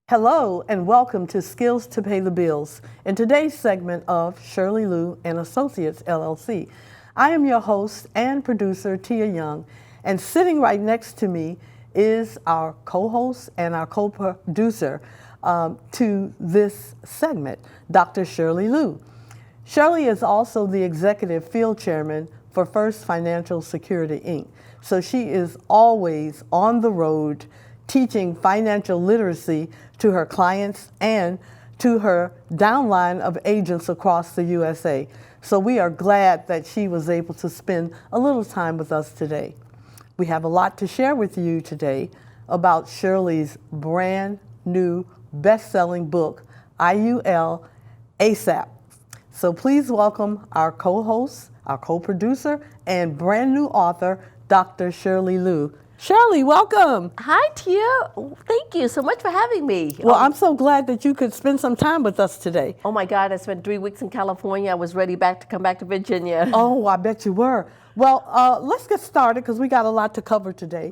Hello and welcome to Skills to Pay the Bills. In today's segment of Shirley Luu and Associates LLC, I am your host and producer, Tia Young, and sitting right next to me is our co-host and our co-producer to this segment, Dr. Shirley Luu. Shirley is also the executive field chairman for First Financial Security, Inc. So she is always on the road teaching financial literacy to her clients and to her downline of agents across the USA. So we are glad that she was able to spend a little time with us today. We have a lot to share with you today about Shirley's brand new best-selling book, I.U.L. ASAP. So please welcome our co-host, our co-producer, and brand new author, Dr. Shirley Luu. Shirley, welcome. Hi, Tia. Thank you so much for having me. Well, I'm so glad that you could spend some time with us today. Oh my God, I spent 3 weeks in California. I was ready to come back to Virginia. Oh, I bet you were. Well, let's get started because we got a lot to cover today.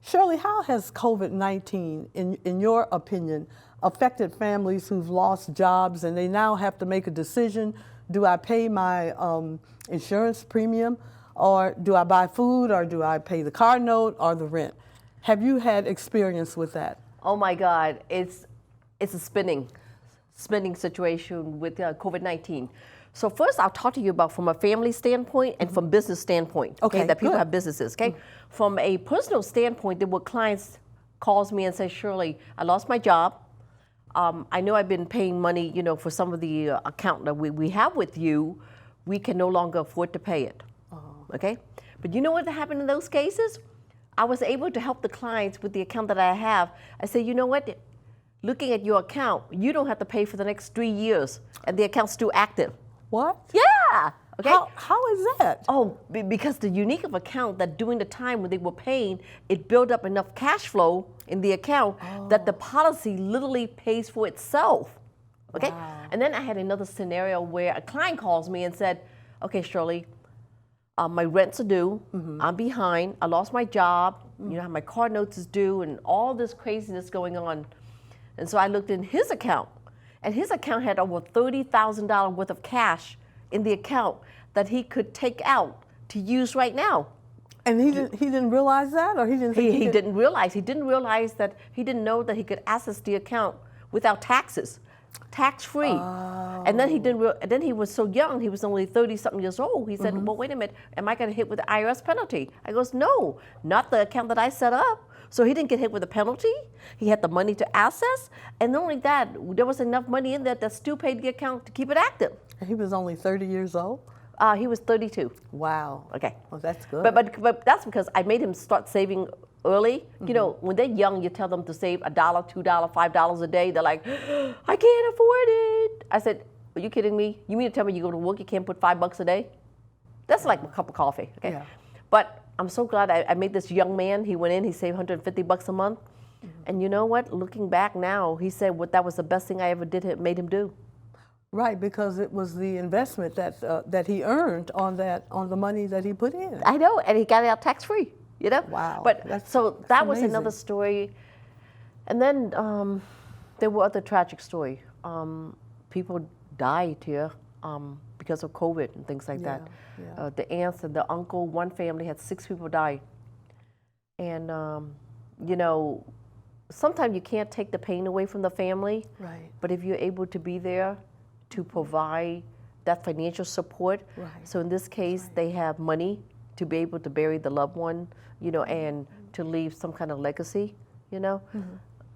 Shirley, how has COVID-19, in your opinion, affected families who've lost jobs and they now have to make a decision? Do I pay my insurance premium? Or do I buy food, or do I pay the car note or the rent? Have you had experience with that? Oh my God, it's a spinning situation with COVID-19. So first, I'll talk to you about from a family standpoint and from business standpoint. Okay, that people good. have businesses. Okay, from a personal standpoint, there were clients calls me and say, Shirley, I lost my job. I know I've been paying money, for some of the account that we have with you. We can no longer afford to pay it. Okay, but you know what happened in those cases? I was able to help the clients with the account that I have. I say, you know what? Looking at your account, you don't have to pay for the next 3 years, and the account's still active. What? Yeah. Okay. How is that? Oh, because the unique of account that during the time when they were paying, it built up enough cash flow in the account that the policy literally pays for itself. Okay. Wow. And then I had another scenario where a client calls me and said, okay, Shirley, my rents are due, I'm behind, I lost my job, my car notes is due, and all this craziness going on. And so I looked in his account, and his account had over $30,000 worth of cash in the account that he could take out to use right now. And he didn't realize that, or he didn't think He didn't realize that he didn't know that he could access the account without taxes. Tax-free. And then then he was so young, he was only 30-something years old. He said, well, wait a minute, am I going to hit with the IRS penalty? I goes, no, not the account that I set up. So he didn't get hit with a penalty. He had the money to access. And not only that, there was enough money in there that still paid the account to keep it active. He was only 30 years old? He was 32. Wow. Okay. Well, that's good. But that's because I made him start saving early. When they're young, you tell them to save $1, $2, $5 a day. They're like, I can't afford it. I said, are you kidding me? You mean to tell me you go to work, you can't put $5 a day? That's like a cup of coffee, okay? Yeah. But I'm so glad I made this young man, he went in, he saved $150 a month. And you know what? Looking back now, he said that was the best thing I ever made him do. Right, because it was the investment that he earned on the money that he put in. I know, and he got it out tax-free, Wow. But that's that was amazing. another story. And then there were other tragic stories. People died here because of COVID and things like that. Yeah. The aunts and the uncle, one family had 6 people die. And, sometimes you can't take the pain away from the family. Right. But if you're able to be there to provide that financial support. Right. So in this case, they have money to be able to bury the loved one, and to leave some kind of legacy,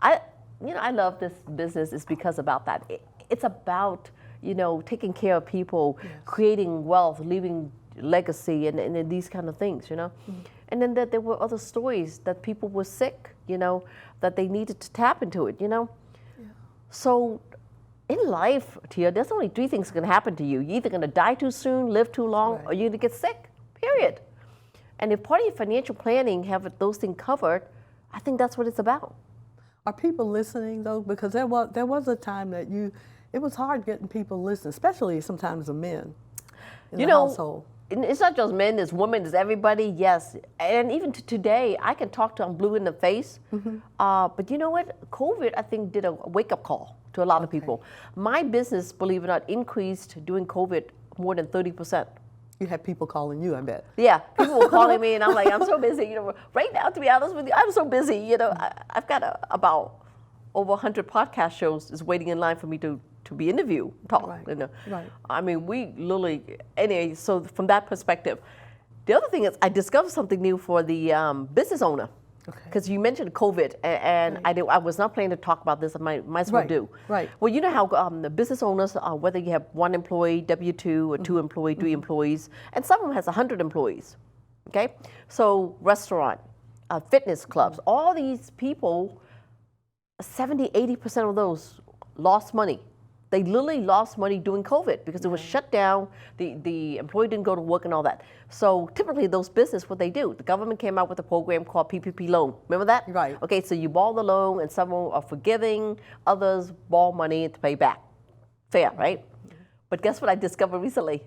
I love this business is because about that. It's about, taking care of people, creating wealth, leaving legacy and these kind of things, And then there were other stories that people were sick, that they needed to tap into it, So in life, Tia, there's only 3 things that can happen to you. You're either going to die too soon, live too long, or you're going to get sick, period. And if part of your financial planning have those things covered, I think that's what it's about. Are people listening, though? Because there was a time that it was hard getting people listening, especially sometimes the men in the household. it's not just men, it's women, it's everybody, yes. And even to today, I can talk to I'm blue in the face. But you know what? COVID, I think, did a wake-up call to a lot of people. My business, believe it or not, increased during COVID more than 30%. You had people calling you, I bet. Yeah, people were calling me, and I'm like, I'm so busy. You know, right now, to be honest with you, I'm so busy. You know, I've got about over 100 podcast shows is waiting in line for me to be interviewed, talk. Right. You know? Right. I mean, we literally, anyway, so from that perspective. The other thing is I discovered something new for the business owner. Because you mentioned COVID, and I was not planning to talk about this. I might as well do. Right. Well, you know how the business owners, whether you have one employee, W-2, or two employee, three employees, and some of them has 100 employees. Okay, so restaurant, fitness clubs, all these people, 70-80% of those lost money. They literally lost money during COVID because it was shut down. The employee didn't go to work and all that. So typically those businesses, what they do, the government came out with a program called PPP loan. Remember that? Right. Okay, so you borrow the loan and some are forgiving, others borrow money to pay back. Fair, right? But guess what I discovered recently?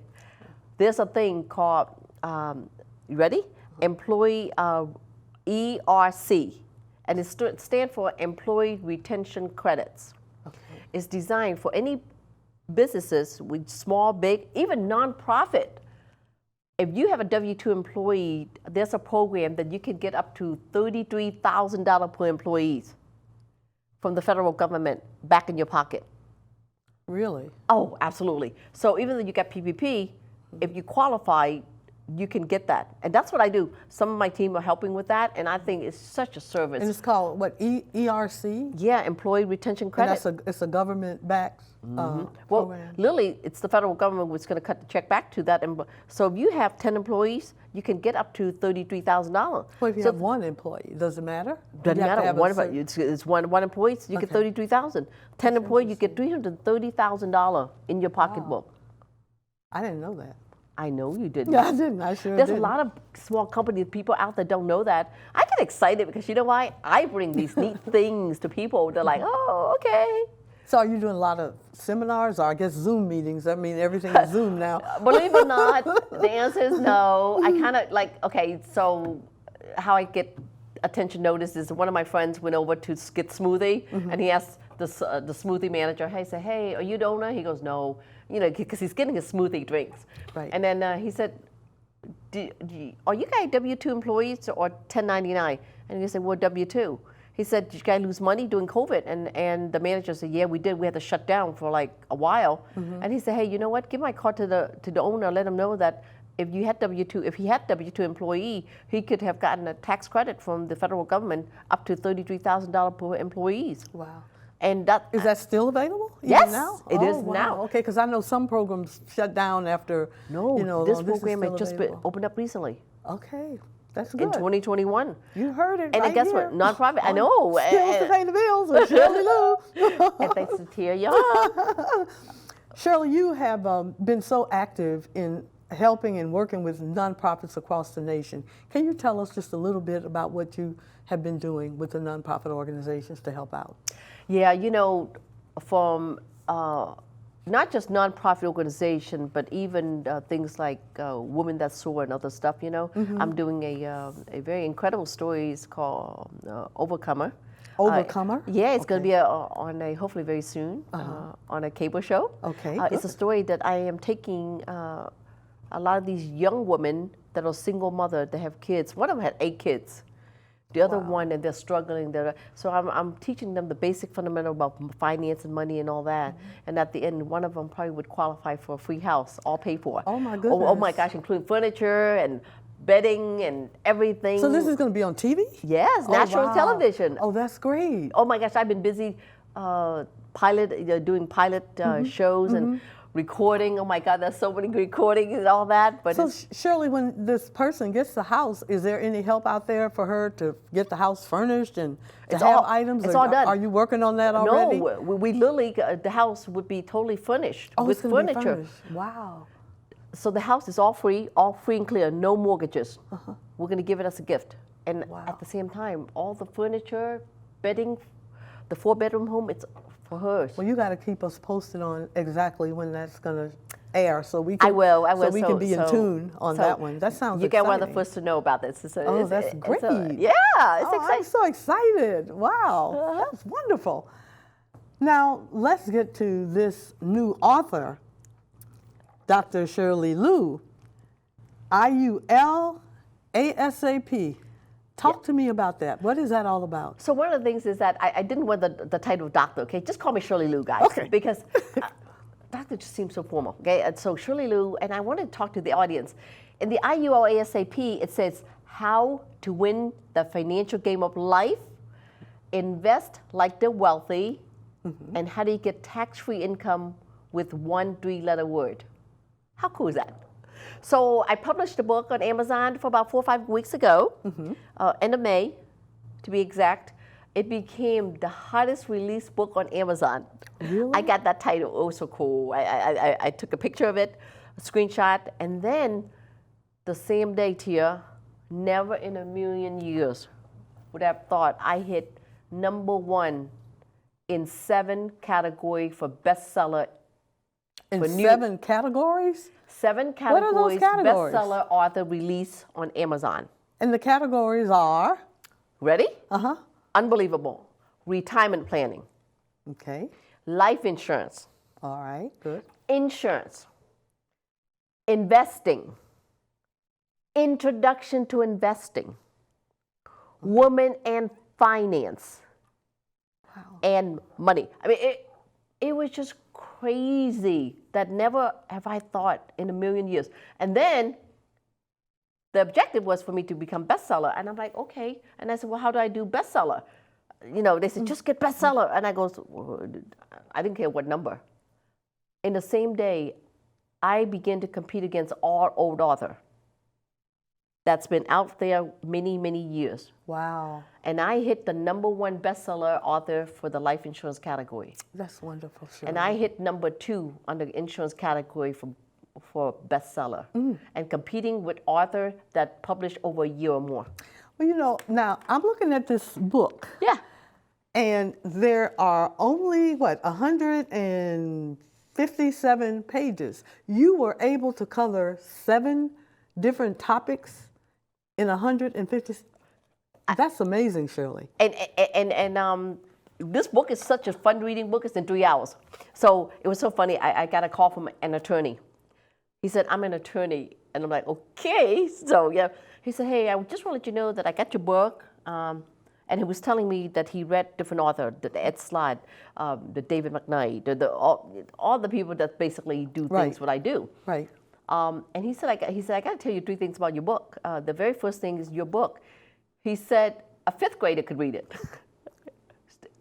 There's a thing called, you ready? Employee ERC, and it stands for Employee Retention Credits. Is designed for any businesses with small, big, even nonprofit. If you have a W-2 employee, there's a program that you can get up to $33,000 per employee from the federal government back in your pocket. Really? Oh, absolutely. So even though you got PPP, if you qualify, you can get that. And that's what I do. Some of my team are helping with that, and I think it's such a service. And it's called, what, ERC? Yeah, Employee Retention Credit. And it's a government-backed well, program? literally, it's the federal government that's going to cut the check back to that. So if you have 10 employees, you can get up to $33,000. Well, if you have one employee, does it matter? Doesn't matter. It's one employee, so you get $33,000. 10 employees, you get $330,000 in your pocketbook. I didn't know that. I know you didn't. Yeah, I didn't. I sure There's didn't. a lot of small companies, people out there don't know that. I get excited because you know why? I bring these neat things to people. They're like, oh, okay. So are you doing a lot of seminars or I guess Zoom meetings? I mean, everything is Zoom now. Believe it or not, the answer is no. I kind of like, okay, so how I get attention notice is one of my friends went over to get smoothie and he asked the smoothie manager, hey, are you the owner? He goes, no, you know, because he's getting his smoothie drinks. Right. And then he said, are you guys W-2 employees or 1099? And he said, well, W-2. He said, did you guys lose money during COVID? And the manager said, yeah, we did. We had to shut down for like a while. And he said, hey, you know what? Give my card to the owner. Let him know that if he had W-2 employee, he could have gotten a tax credit from the federal government up to $33,000 per employees. Wow. And that is that still available? Yes, now? it is now. Okay, because I know some programs shut down after. No, you know, this program has just been opened up recently. Okay, that's good. In 2021. You heard it. And right guess here. what? Nonprofit. I know. Skills to Pay the Bills with Shirley Luu. And thanks to Tia Young. Shirley, you have been so active in helping and working with nonprofits across the nation. Can you tell us just a little bit about what you have been doing with the nonprofit organizations to help out? Yeah, you know, from not just nonprofit organization, but even things like Women That Soar and other stuff, you know. I'm doing a very incredible story. It's called Overcomer. Overcomer? Yeah, it's going to be on a, hopefully very soon, on a cable show. Okay, it's a story that I am taking a lot of these young women that are single mother, they have kids. One of them had 8 kids. The other one, and they're struggling. So I'm teaching them the basic fundamental about finance and money and all that. And at the end, one of them probably would qualify for a free house, all paid for. Oh my goodness. Oh my gosh, including furniture and bedding and everything. So this is going to be on TV? Yes, national television. Oh, that's great. Oh my gosh, I've been busy doing pilot shows and recording. Oh my God, there's so many recordings and all that. But so Shirley, when this person gets the house, is there any help out there for her to get the house furnished and to have items? It's all done. Are you working on that already? No, we literally, the house would be totally furnished with furniture. Wow. So the house is all free and clear, no mortgages. We're going to give it as a gift. And at the same time, all the furniture, bedding, the 4-bedroom home, it's for hers. Well, you got to keep us posted on exactly when that's going to air so we can, I will. so we can be in tune on that one. That sounds You exciting. get one of the first to know about this. Oh, that's great. Yeah, it's exciting. I'm so excited. Wow, that's wonderful. Now, let's get to this new author, Dr. Shirley Luu, I.U.L, ASAP. Talk to me about that. What is that all about? So one of the things is that I didn't want the title of doctor, okay? Just call me Shirley Luu, guys. Okay. Because doctor just seems so formal, okay? And so Shirley Luu, and I want to talk to the audience. In the I.U.L ASAP, it says how to win the financial game of life, invest like the wealthy, and how do you get tax-free income with one 3-letter word. How cool is that? So I published a book on Amazon for about 4 or 5 weeks ago, end of May, to be exact. It became the hottest released book on Amazon. Really? I got that title. Oh, so cool. I took a picture of it, a screenshot, and then the same day, Tia, never in a million years would I have thought I hit #1 in 7 categories for bestseller. In 7 categories? 7 categories, what are those categories? Bestseller author release on Amazon. And the categories are? Ready? Unbelievable. Retirement planning. Okay. Life insurance. All right, good. Insurance. Investing. Introduction to investing. Women and finance. Wow. And money. I mean, it was just crazy that never have I thought in a million years. And then the objective was for me to become bestseller. And I'm like, okay. And I said, well, how do I do bestseller? You know, they said, just get bestseller. And I go, I didn't care what number. In the same day, I began to compete against all old author that's been out there many, many years. Wow. And I hit the #1 bestseller author for the life insurance category. That's wonderful, Shirley. And I hit #2 on the insurance category for bestseller. And competing with author that published over a year or more. Well, you know, now I'm looking at this book. Yeah. And there are only, 157 pages. You were able to cover 7 different topics in 150. That's amazing, Shirley. And this book is such a fun reading book. It's in 3 hours. So it was so funny. I got a call from an attorney. He said, I'm an attorney. And I'm like, okay. So yeah. He said, hey, I just want to let you know that I got your book. And he was telling me that he read different authors, the Ed Slott, the David McKnight, all the people that basically do things what I do. Right. And he said, I got to tell you 3 things about your book. The very first thing is your book. He said a 5th grader could read it.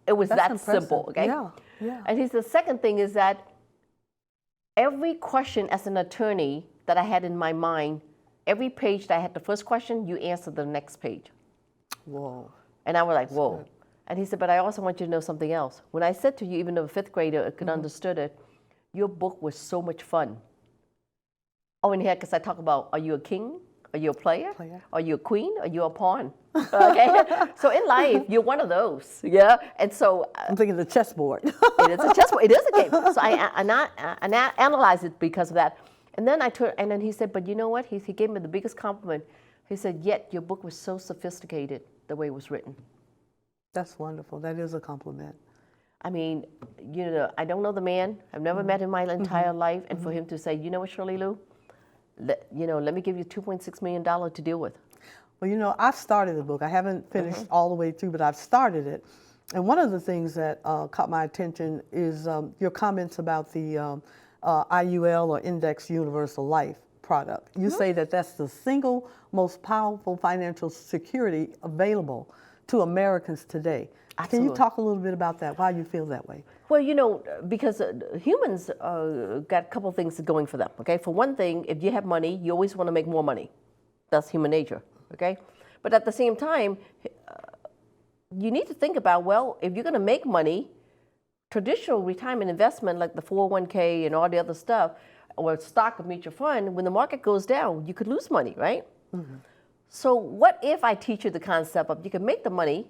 It was that simple, okay? Yeah, yeah. And he said the second thing is that every question as an attorney that I had in my mind, every page that I had the first question, you answer the next page. Whoa. And I was like, whoa. Good. And he said, but I also want you to know something else. When I said to you, even though a 5th grader could understood it, your book was so much fun. Oh, and here, because I talk about, are you a king? Are you a player? Are you a queen? Are you a pawn? Okay. So in life, you're one of those. Yeah. And so I'm thinking the chessboard. It is a chessboard. It is a game. So I analyzed it because of that. And then and then he said, but you know what? He gave me the biggest compliment. He said, yet your book was so sophisticated the way it was written. That's wonderful. That is a compliment. I mean, you know, I don't know the man. I've never met him my entire life. And for him to say, you know what, Shirley Luu? Let me give you $2.6 million to deal with. Well, you know, I've started the book. I haven't finished all the way through, but I've started it. And one of the things that caught my attention is your comments about the I.U.L or Index Universal Life product. You say that that's the single most powerful financial security available to Americans today. Absolutely. Can you talk a little bit about that, why you feel that way? Well, you know, because humans got a couple of things going for them, okay? For one thing, if you have money, you always want to make more money. That's human nature, okay? But at the same time, you need to think about, well, if you're going to make money, traditional retirement investment like the 401k and all the other stuff, or stock or mutual fund, when the market goes down, you could lose money, right? So what if I teach you the concept of you can make the money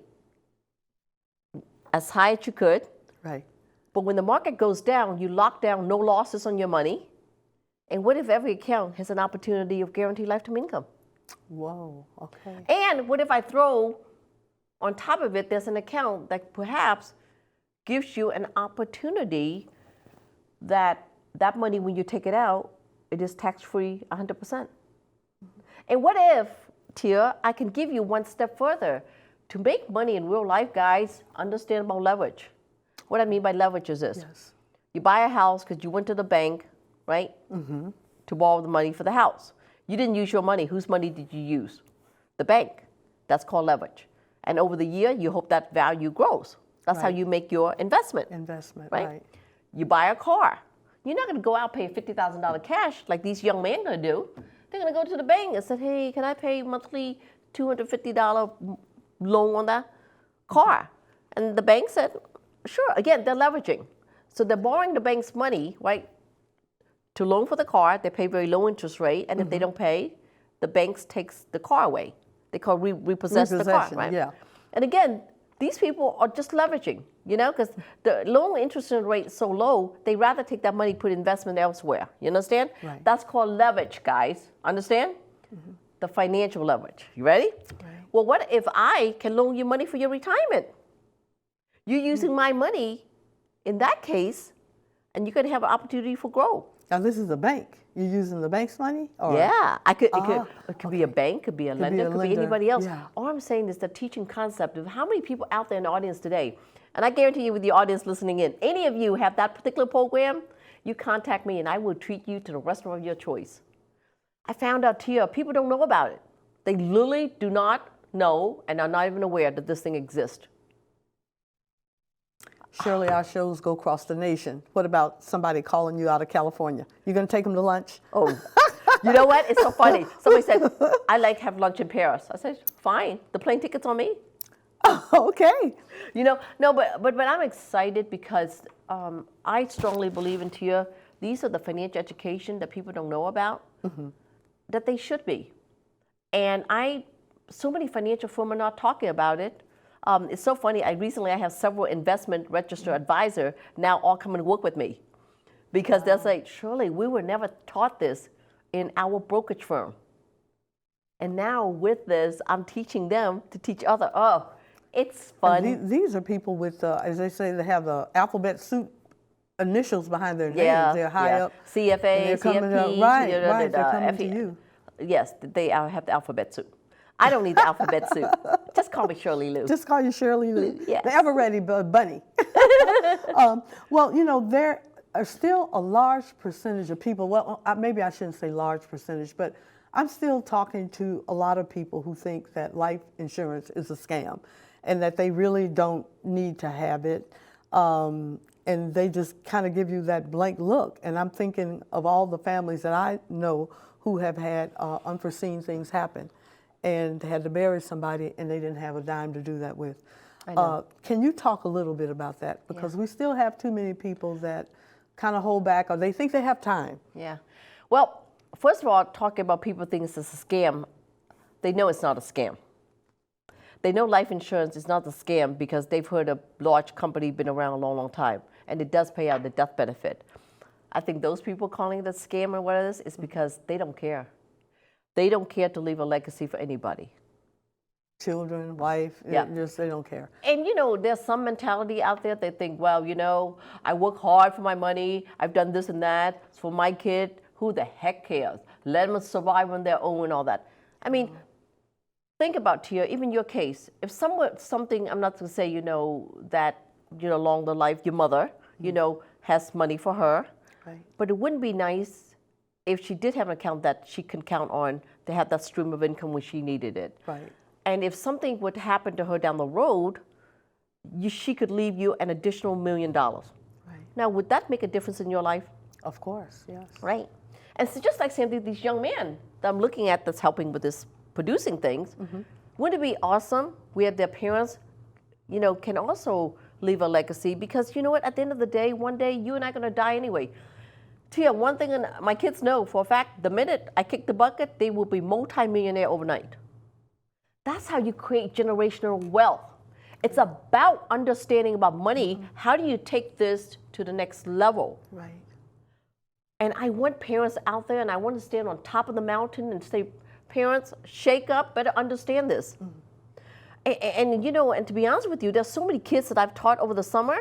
as high as you could, right? But when the market goes down, you lock down no losses on your money, And what if every account has an opportunity of guaranteed lifetime income? Whoa, okay. And what if I throw on top of it, there's an account that perhaps gives you an opportunity that money, when you take it out, it is tax-free 100%. And what if, Tia, I can give you one step further? To make money in real life, guys, understand about leverage. What I mean by leverage is this. Yes. You buy a house because you went to the bank, right, to borrow the money for the house. You didn't use your money. Whose money did you use? The bank. That's called leverage. And over the year, you hope that value grows. That's how you make your investment. Right? You buy a car. You're not going to go out and pay $50,000 cash like these young men are going to do. They're going to go to the bank and say, hey, can I pay monthly $250 loan on that car? And the bank said, sure. Again, they're leveraging. So they're borrowing the bank's money, right, to loan for the car. They pay very low interest rate. And if they don't pay, the bank takes the car away. They call repossess the car, right? Yeah. And again, these people are just leveraging, you know, because the loan interest rate is so low, they rather take that money, put investment elsewhere. You understand? Right. That's called leverage, guys. Understand? The financial leverage. You ready? Right. Well, what if I can loan you money for your retirement? You're using my money in that case, and you could have an opportunity for growth. Now, this is a bank. You're using the bank's money? Or? Yeah, it could be a bank, could be a lender, could be anybody else. Yeah. All I'm saying is the teaching concept of how many people out there in the audience today, and I guarantee you with the audience listening in, any of you have that particular program, you contact me and I will treat you to the restaurant of your choice. I found out here, people don't know about it. They literally do not know and are not even aware that this thing exists. Shirley, our shows go across the nation. What about somebody calling you out of California? You going to take them to lunch? Oh, you know what? It's so funny. Somebody said, I like to have lunch in Paris. I said, fine. The plane ticket's on me. Okay. You know, no, but I'm excited because I strongly believe in Tia. These are the financial education that people don't know about, that they should be. And so many financial firms are not talking about it. It's so funny. I have several investment registered advisors now all coming to work with me because they'll say, Shirley, we were never taught this in our brokerage firm. And now with this, I'm teaching them to teach others. Oh, it's fun. These are people with, as they say, they have the alphabet soup initials behind their names. Yeah, they're high up. CFA, CFP. Right, they're coming to you. Yes, they have the alphabet soup. I don't need the alphabet soup. Just call me Shirley Luu. Just call you Shirley Luu. Yes. The ever-ready bunny. Well, you know, there are still a large percentage of people, well, maybe I shouldn't say large percentage, but I'm still talking to a lot of people who think that life insurance is a scam and that they really don't need to have it. And they just kind of give you that blank look. And I'm thinking of all the families that I know who have had unforeseen things happen and had to bury somebody and they didn't have a dime to do that with. Can you talk a little bit about that? Because we still have too many people that kind of hold back or they think they have time. Yeah. Well, first of all, talking about people think it's a scam, they know it's not a scam. They know life insurance is not a scam because they've heard a large company been around a long, long time, and it does pay out the death benefit. I think those people calling it a scam or what it is because they don't care. They don't care to leave a legacy for anybody. Children, wife, they don't care. And you know, there's some mentality out there, they think, well, you know, I work hard for my money, I've done this and that, it's for my kid, who the heck cares? Let them survive on their own and all that. I mean, think about, Tia, even your case, if something, I'm not going to say, you know, that, you know, along the life, your mother, you know, has money for her, but it wouldn't be nice if she did have an account that she can count on to have that stream of income when she needed it. Right. And if something would happen to her down the road, she could leave you an additional $1 million. Right. Now, would that make a difference in your life? Of course, yes. Right. And so just like same thing, these young men that I'm looking at that's helping with this producing things, wouldn't it be awesome where their parents, you know, can also leave a legacy? Because you know what, at the end of the day, one day you and I are going to die anyway. Tia, one thing my kids know for a fact, the minute I kick the bucket, they will be multi-millionaire overnight. That's how you create generational wealth. It's about understanding about money. How do you take this to the next level? Right. And I want parents out there, and I want to stand on top of the mountain and say, parents, shake up, better understand this. And you know, and to be honest with you, there's so many kids that I've taught over the summer.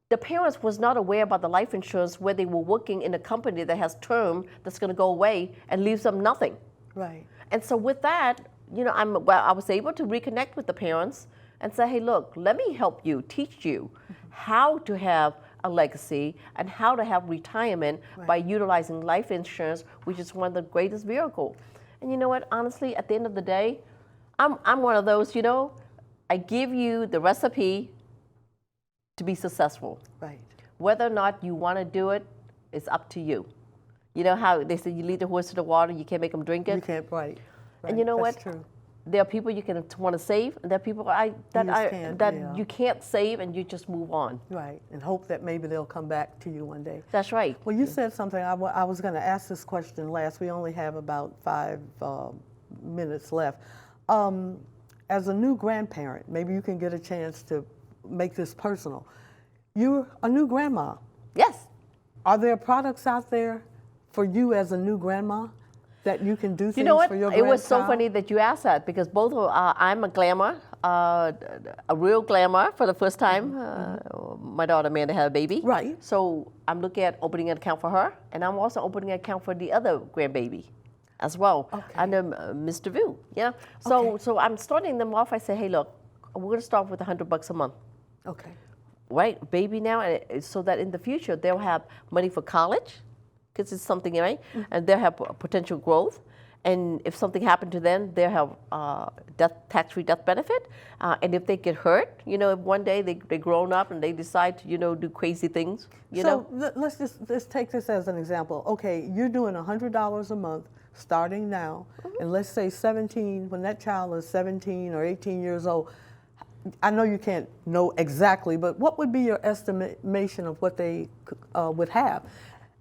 The parents was not aware about the life insurance where they were working in a company that has term that's going to go away and leaves them nothing. Right. And so with that, you know, I was able to reconnect with the parents and say, hey, look, let me help you, teach you how to have a legacy and how to have retirement by utilizing life insurance, which is one of the greatest vehicles. And you know what, honestly, at the end of the day, I'm one of those, you know, I give you the recipe to be successful. Right. Whether or not you want to do it is up to you. You know how they say you lead the horse to the water, you can't make them drink it? You can't, right. And you know That's what? True. There are people you can want to save, and there are people you can't save, and you just move on. Right, and hope that maybe they'll come back to you one day. That's right. Well, you said something, I was going to ask this question last. We only have about 5 minutes left. As a new grandparent, maybe you can get a chance to make this personal. You're a new grandma. Yes. Are there products out there for you as a new grandma that you can do things you know what? for your It was so grandchild? funny that you asked that, because both I'm a glamour, a real glamour for the first time. My daughter Amanda had a baby. Right. So I'm looking at opening an account for her, and I'm also opening an account for the other grandbaby as well, under Mr. Vu. Yeah. So I'm starting them off. I say, hey, look, we're going to start with $100 a month. Okay. Right, baby now, and so that in the future they'll have money for college, because it's something, right? And they'll have potential growth, and if something happened to them, they'll have tax-free death benefit. And if they get hurt, you know, if one day they're grown up and they decide to, you know, do crazy things, you know. Let's take this as an example. Okay, you're doing $100 a month starting now, and let's say 17, when that child is 17 or 18 years old. I know you can't know exactly, but what would be your estimation of what they would have?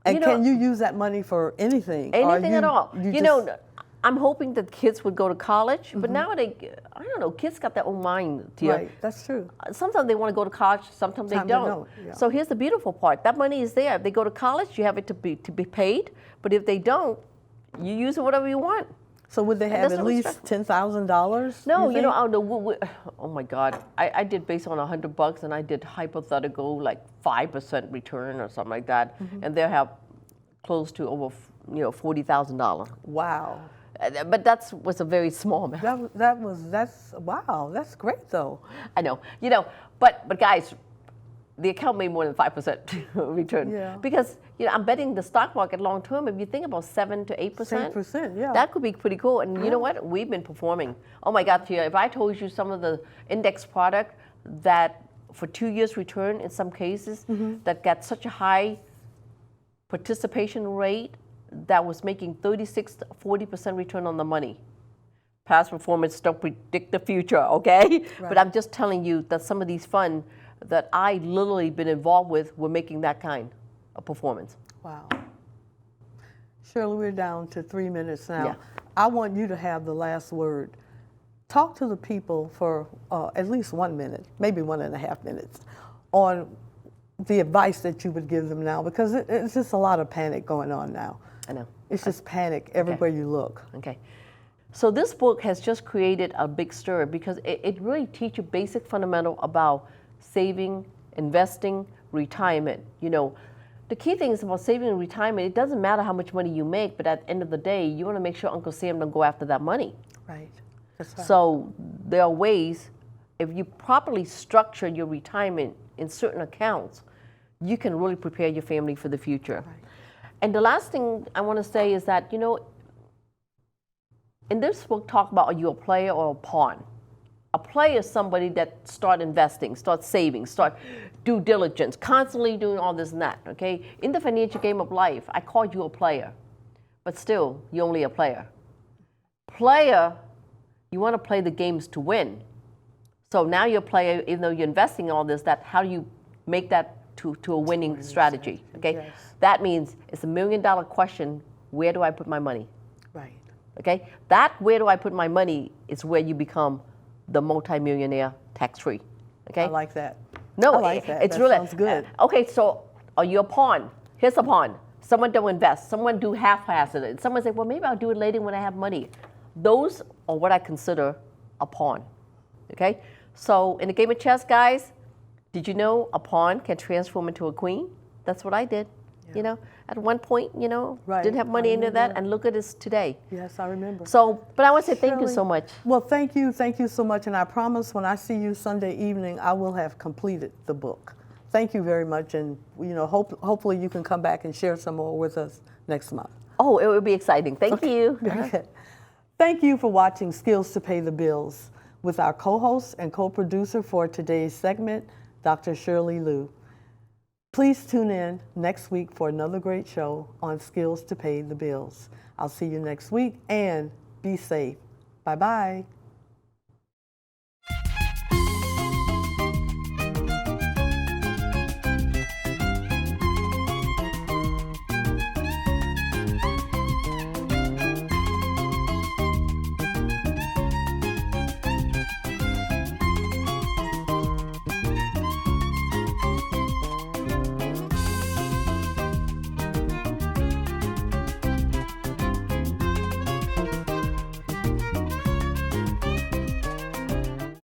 And can you use that money for anything? Anything at all. You know, I'm hoping that kids would go to college, but nowadays, I don't know, kids got their own mind, Tia. Right, that's true. Sometimes they want to go to college, sometimes they don't. Yeah. So here's the beautiful part. That money is there. If they go to college, you have it to be paid, but if they don't, you use it whatever you want. So would they have at least $10,000? No, you know, oh my God. I did based on $100, and I did hypothetical, like 5% return or something like that. And they'll have close to over, you know, $40,000. Wow. But that was a very small amount. Wow, that's great though. I know, you know, but guys, the account made more than 5% return. Yeah. Because, you know, I'm betting the stock market long term, if you think about 7 to 8%, 7%, yeah. that could be pretty cool. And you know what? We've been performing. Oh my God, Tia, if I told you some of the index product that for 2 years return in some cases, that got such a high participation rate that was making 36 to 40% return on the money. Past performance don't predict the future, okay? Right. But I'm just telling you that some of these funds that I literally been involved with were making that kind of performance. Wow. Shirley, we're down to 3 minutes now. Yeah. I want you to have the last word. Talk to the people for at least 1 minute, maybe 1.5 minutes, on the advice that you would give them now, because it's just a lot of panic going on now. I know. It's just panic everywhere you look. Okay. So this book has just created a big stir, because it really teaches basic fundamental about saving, investing, retirement. You know, the key thing is about saving and retirement. It doesn't matter how much money you make, but at the end of the day, you want to make sure Uncle Sam don't go after that money. Right. That's right. So there are ways, if you properly structure your retirement in certain accounts, you can really prepare your family for the future. Right. And the last thing I want to say is that, you know, in this book, talk about, are you a player or a pawn? A player is somebody that start investing, start saving, start due diligence, constantly doing all this and that, okay? In the financial game of life, I called you a player, but still, you're only a player. Player, you want to play the games to win. So now you're a player, even though you're investing in all this, that how do you make that to a winning strategy, okay? Yes. That means it's $1 million question, where do I put my money? Right. Okay? That where do I put my money is where you become the multimillionaire tax-free. Okay? I like that. No, I like that. It's that really sounds good. Okay, so are you a pawn? Here's a pawn. Someone don't invest. Someone do half-hazarded. Someone say, well, maybe I'll do it later when I have money. Those are what I consider a pawn, okay? So in the game of chess, guys, did you know a pawn can transform into a queen? That's what I did. You know, at one point, you know, didn't have money into that, and look at us today. Yes, I remember. So, but I want to say thank you Shirley, so much. Well, thank you so much, and I promise when I see you Sunday evening, I will have completed the book. Thank you very much, and you know, hopefully you can come back and share some more with us next month. Oh, it will be exciting. Thank you. Okay. Thank you for watching Skills to Pay the Bills with our co-host and co-producer for today's segment, Dr. Shirley Luu. Please tune in next week for another great show on Skills to Pay the Bills. I'll see you next week, and be safe. Bye-bye.